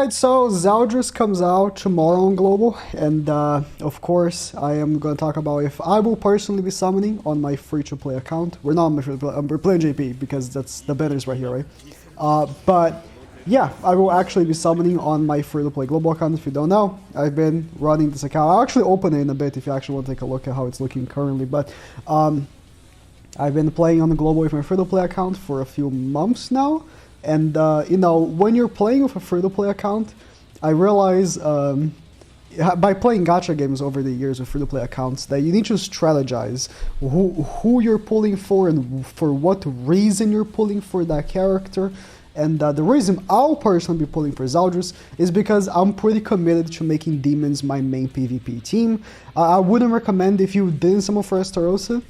Alright, so Zeldris comes out tomorrow on Global, and of course I am going to talk about if I will personally be summoning on my free-to-play account. We're not on my free-to-play, we're playing JP because that's the banners right here, right? But yeah, I will actually be summoning on my free-to-play Global account. If you don't know, I've been running this account. I'll actually open it in a bit if you actually want to take a look at how it's looking currently, but I've been playing on the Global with my free-to-play account for a few months now. And, you know, when you're playing with a free-to-play account, I realize by playing gacha games over the years with free-to-play accounts that you need to strategize who you're pulling for and for what reason you're pulling for that character. And the reason I'll personally be pulling for Zeldris is because I'm pretty committed to making demons my main PvP team. I wouldn't recommend if you didn't summon for Estarossa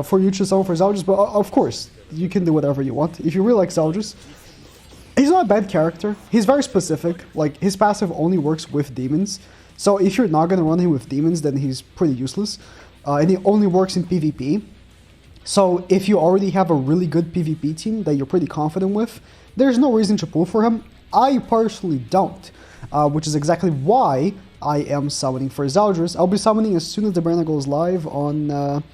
for you to summon for Zeldris, but of course, you can do whatever you want. If you really like Zeldris, he's not a bad character. He's very specific. Like, his passive only works with demons. So if you're not going to run him with demons, then he's pretty useless. And he only works in PvP. So if you already have a really good PvP team that you're pretty confident with, there's no reason to pull for him. I personally don't, which is exactly why I am summoning for Zeldris. I'll be summoning as soon as the banner goes live on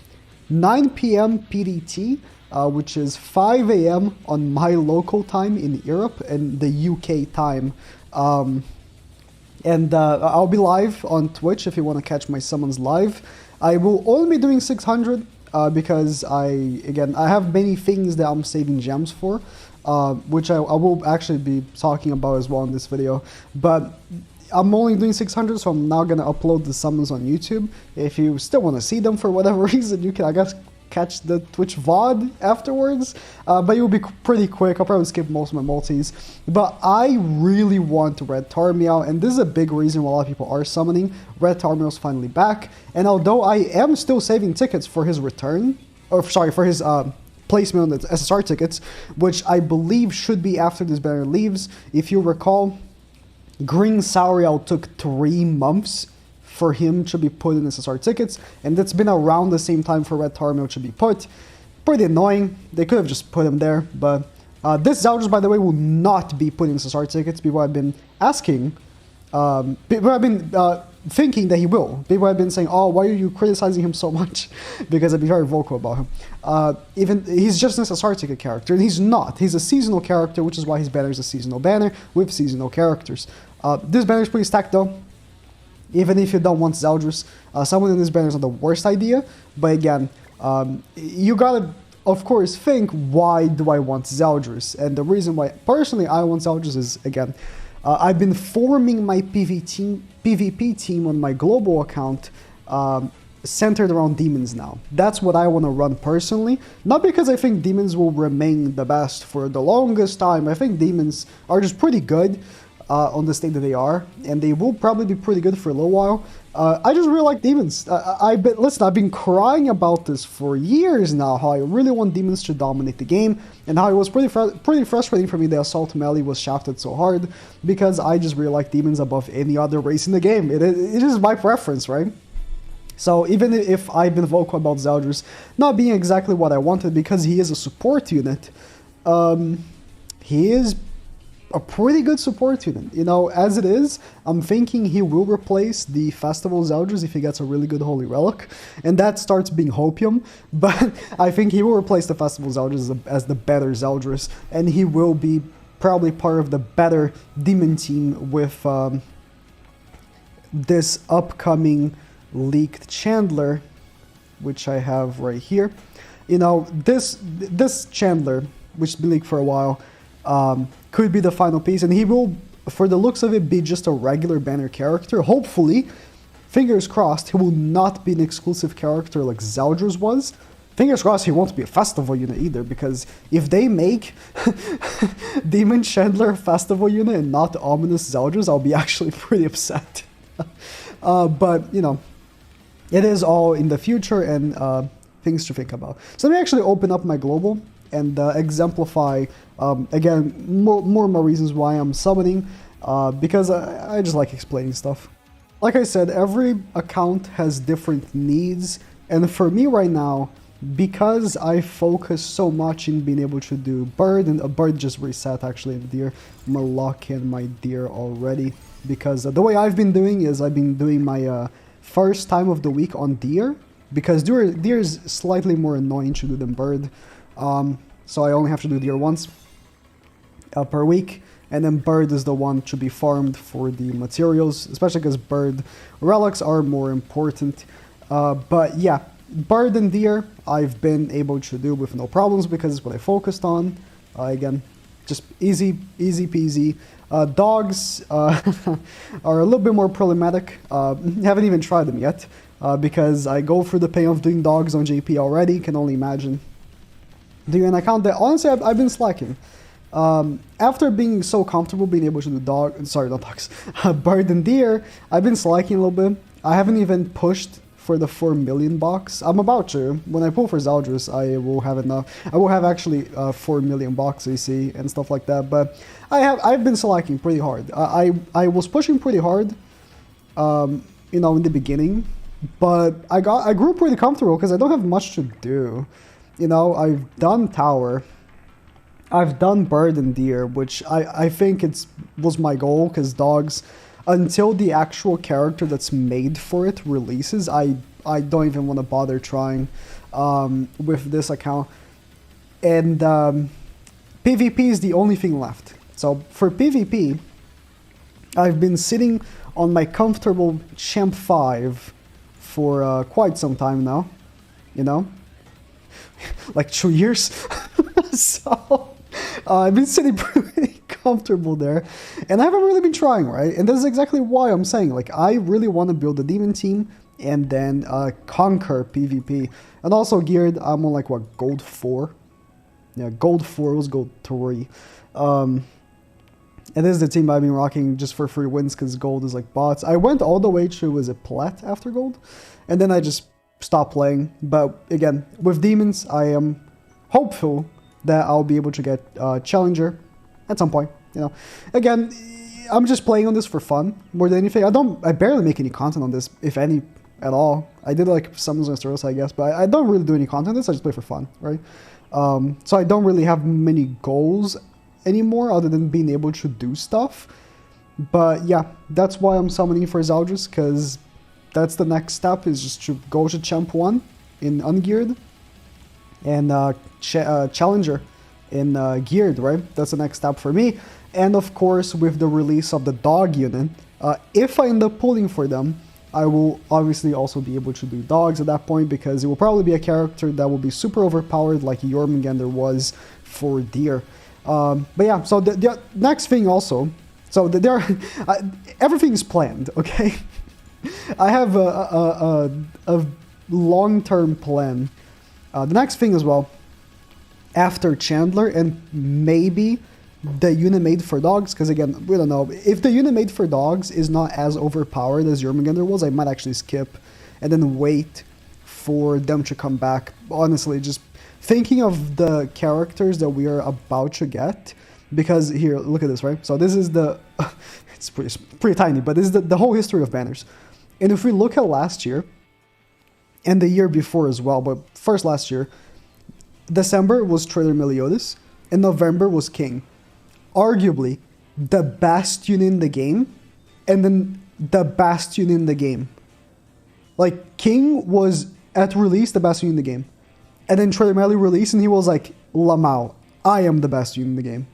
9 p.m. PDT. Which is 5 a.m. on my local time in Europe and the UK time. I'll be live on Twitch if you want to catch my summons live. I will only be doing 600 because I have many things that I'm saving gems for, which I will actually be talking about as well in this video. But I'm only doing 600, so I'm now going to upload the summons on YouTube. If you still want to see them for whatever reason, you can, I guess, catch the Twitch VOD afterwards, but it will be pretty quick. I'll probably skip most of my multis, but I really want Red Tarmiel, and this is a big reason why a lot of people are summoning. Red Tarmiel's finally back, and although I am still saving tickets for his return, or sorry, for his placement on the SSR tickets, which I believe should be after this banner leaves. If you recall, Green Sauriel took 3 months for him to be put in SSR tickets, and that's been around the same time for Red Tarmiel to be put. Pretty annoying. They could have just put him there, but this Zeldris, by the way, will not be put in SSR tickets. People have been asking, people have been thinking that he will. People have been saying, oh, why are you criticizing him so much? Because I've been very vocal about him. Even he's just an SSR ticket character, and he's not. He's a seasonal character, which is why his banner is a seasonal banner with seasonal characters. This banner is pretty stacked though. Even if you don't want Zeldris, someone in this banner is not the worst idea. But again, you gotta, of course, think, why do I want Zeldris? And the reason why, personally, I want Zeldris is, again, I've been forming my PvP team on my global account centered around demons now. That's what I want to run personally. Not because I think demons will remain the best for the longest time. I think demons are just pretty good. On the state that they are, and they will probably be pretty good for a little while. I just really like demons. Listen, I've been crying about this for years now, how I really want demons to dominate the game, and how it was pretty frustrating for me that Assault Melee was shafted so hard, because I just really like demons above any other race in the game. It is my preference, right? So even if I've been vocal about Zeldris not being exactly what I wanted, because he is a support unit, he is a pretty good support unit. You know, as it is, I'm thinking he will replace the Festival Zeldris if he gets a really good Holy Relic, and that starts being Hopium, but I think he will replace the Festival Zeldris as the better Zeldris, and he will be probably part of the better demon team with this upcoming leaked Chandler, which I have right here. You know, this Chandler, which has been leaked for a while, could be the final piece, and he will, for the looks of it, be just a regular banner character. Hopefully, fingers crossed, he will not be an exclusive character like Zeldris was. Fingers crossed he won't be a festival unit either, because if they make Demon Chandler a festival unit and not Ominous Zeldris, I'll be actually pretty upset. But, you know, it is all in the future, and things to think about. So let me actually open up my global and exemplify, again, more and more reasons why I'm summoning, because I just like explaining stuff. Like I said, every account has different needs, and for me right now, because I focus so much in being able to do bird, and a bird just reset actually in deer. I'm gonna lock in my deer already, because the way I've been doing is I've been doing my first time of the week on deer, because deer is slightly more annoying to do than bird. So I only have to do deer once per week, and then bird is the one to be farmed for the materials, especially because bird relics are more important. But yeah, bird and deer I've been able to do with no problems because it's what I focused on. Again, just easy peasy. Dogs are a little bit more problematic. Haven't even tried them yet because I go through the pain of doing dogs on JP already. Can only imagine doing an account that honestly I've been slacking. After being so comfortable being able to do bird and deer, I've been slacking a little bit. I haven't even pushed for the 4 million box. I'm about to. When I pull for Zeldris, I will have enough. I will have actually 4 million box AC and stuff like that. But I've been slacking pretty hard. I was pushing pretty hard, you know, in the beginning, but I grew pretty comfortable because I don't have much to do. You know, I've done tower. I've done bird and deer, which I think was my goal, because dogs, until the actual character that's made for it releases, I don't even want to bother trying with this account. And PvP is the only thing left. So for PvP, I've been sitting on my comfortable Champ 5 for quite some time now, you know? Like 2 years. So I've been sitting pretty comfortable there, and I haven't really been trying, right? And this is exactly why I'm saying, like, I really want to build a demon team and then conquer PvP. And also geared, I'm on like what, gold 4? Yeah, gold 4 was gold 3. And this is the team I've been rocking just for free wins because gold is like bots. I went all the way to, was it plat after gold? And then I just stopped playing. But again, with demons, I am hopeful that I'll be able to get challenger at some point. You know, again, I'm just playing on this for fun more than anything. I barely make any content on this, if any at all. I did like summons and Steros, I guess, but I don't really do any content on this. I just play for fun, right? So I don't really have many goals anymore other than being able to do stuff. But yeah, that's why I'm summoning for Zeldris, because that's the next step, is just to go to Champ 1 in ungeared and challenger in geared, right? That's the next step for me. And of course, with the release of the dog unit, if I end up pulling for them, I will obviously also be able to do dogs at that point, because it will probably be a character that will be super overpowered like Jormungandr was for deer. But yeah, so the next thing also, so there are, everything is planned, okay? I have a long-term plan. The next thing as well, after Chandler and maybe the unit made for dogs, because again, we don't know. If the unit made for dogs is not as overpowered as Jormungandr was, I might actually skip and then wait for them to come back. Honestly, just thinking of the characters that we are about to get, because here, look at this, right? So this is the, it's pretty tiny, but this is the whole history of banners. And if we look at last year, and the year before as well, but first last year, December was Trader Meliodas, and November was King. Arguably, the best unit in the game, and then the best unit in the game. Like, King was, at release, the best unit in the game. And then Trader Meli released, and he was like, Lamau, I am the best unit in the game.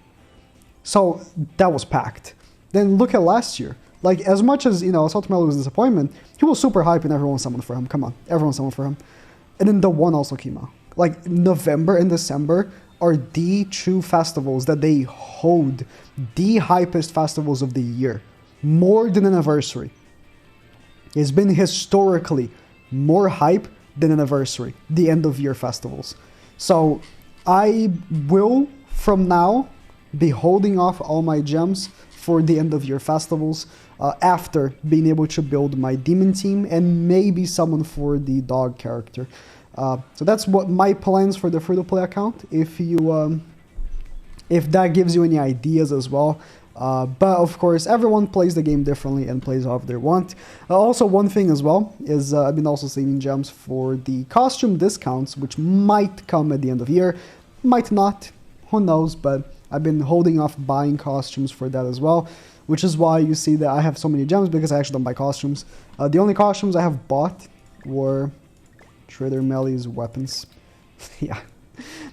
So, that was packed. Then look at last year. Like, as much as, you know, Assault Meli was a disappointment, he was super hype and everyone summoned for him. Come on, everyone summoned for him. And then the one also came out. Like, November and December are the true festivals that they hold, the hypest festivals of the year. More than Anniversary. It's been historically more hype than Anniversary, the end of year festivals. So I will, from now, be holding off all my gems for the end of year festivals after being able to build my demon team and maybe summon for the dog character. So that's what my plans for the free-to-play account. If you, if that gives you any ideas as well, But of course, everyone plays the game differently and plays however they want. Also, one thing as well is I've been also saving gems for the costume discounts, which might come at the end of the year, might not, who knows, but I've been holding off buying costumes for that as well, which is why you see that I have so many gems, because I actually don't buy costumes. The only costumes I have bought were Trader Melly's weapons. Yeah.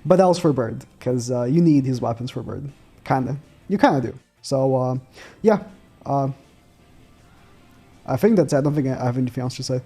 But that was for Bird, because you need his weapons for Bird. Kinda. You kinda do. So, yeah. I think that's it. I don't think I have anything else to say.